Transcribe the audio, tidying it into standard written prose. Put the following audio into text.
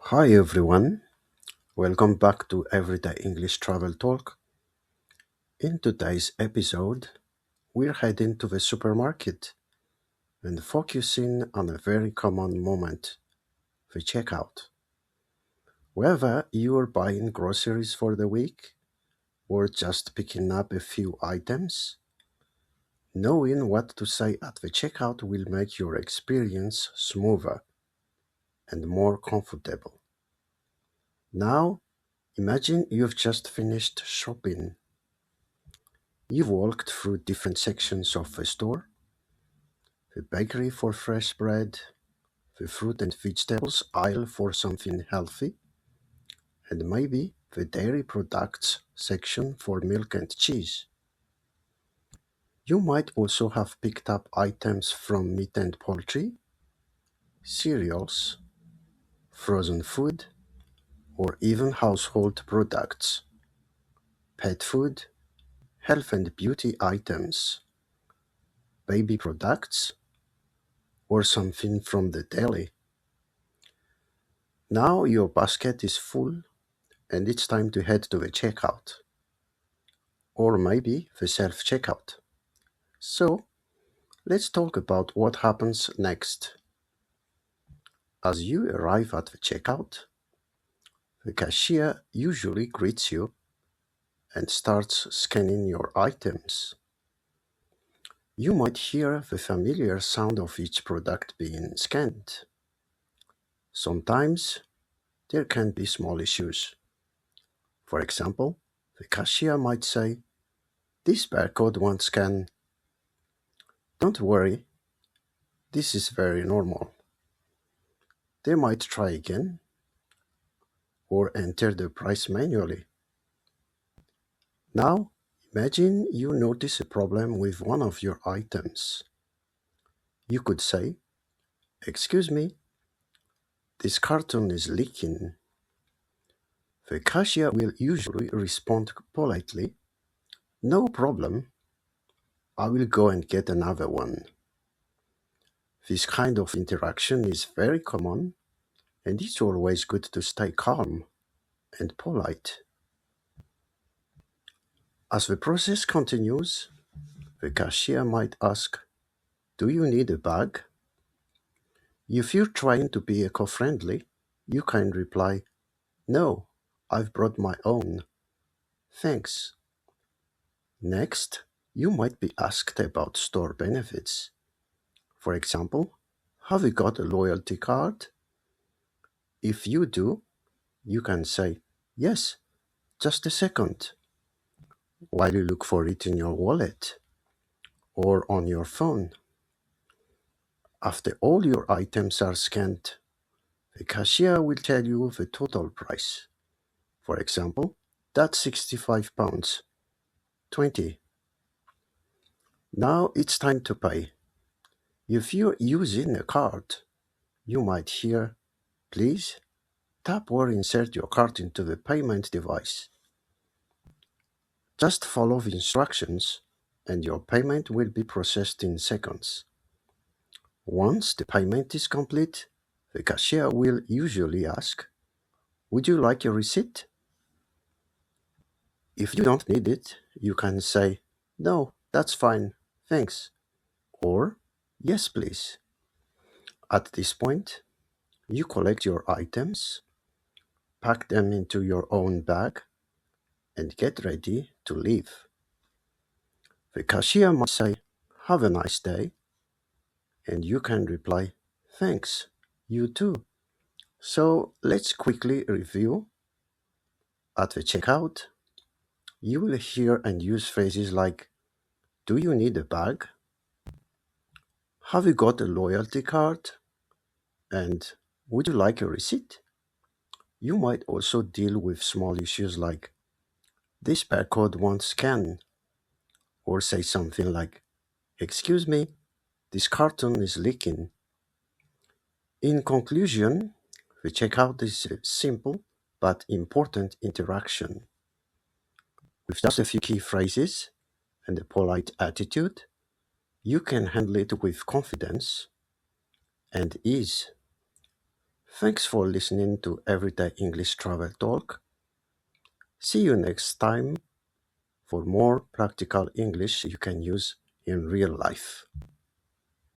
Hi everyone, welcome back to Everyday English Travel Talk. In today's episode, we're heading to the supermarket and focusing on a very common moment, the checkout. Whether you're buying groceries for the week or just picking up a few items, knowing what to say at the checkout will make your experience smoother and more comfortable. Now, imagine you've just finished shopping. You've walked through different sections of the store: the bakery for fresh bread, the fruit and vegetables aisle for something healthy, and maybe the dairy products section for milk and cheese. You might also have picked up items from meat and poultry, cereals, frozen food, or even household products, pet food, health and beauty items, baby products, or something from the deli. Now your basket is full and it's time to head to the checkout, or maybe the self checkout. So, let's talk about what happens next. As you arrive at the checkout, the cashier usually greets you and starts scanning your items. You might hear the familiar sound of each product being scanned. Sometimes there can be small issues. For example, the cashier might say, "This barcode won't scan." Don't worry, this is very normal. They might try again or enter the price manually. Now, imagine you notice a problem with one of your items. You could say, "Excuse me, this carton is leaking." The cashier will usually respond politely, "No problem, I will go and get another one." This kind of interaction is very common, and it's always good to stay calm and polite. As the process continues, the cashier might ask, "Do you need a bag?" If you're trying to be eco-friendly, you can reply, "No, I've brought my own. Thanks." Next, you might be asked about store benefits. For example, have you got a loyalty card? If you do, you can say, "Yes, just a second," while you look for it in your wallet or on your phone. After all your items are scanned, the cashier will tell you the total price. For example, that's £65, 20. Now it's time to pay. If you're using a card, you might hear, "Please tap or insert your card into the payment device." Just follow the instructions and your payment will be processed in seconds. Once the payment is complete, the cashier will usually ask, "Would you like a receipt?" If you don't need it, you can say, "No, that's fine, thanks," or "Yes, please." At this point, you collect your items, pack them into your own bag, and get ready to leave. The cashier might say, "Have a nice day," and you can reply, "Thanks, you too." So let's quickly review. At the checkout, you will hear and use phrases like, "Do you need a bag?" "Have you got a loyalty card?" and "Would you like a receipt?" You might also deal with small issues like, "This barcode won't scan," or say something like, "Excuse me, this carton is leaking." In conclusion, the checkout is a simple but important interaction. With just a few key phrases and a polite attitude, you can handle it with confidence and ease. Thanks for listening to Everyday English Travel Talk. See you next time for more practical English you can use in real life.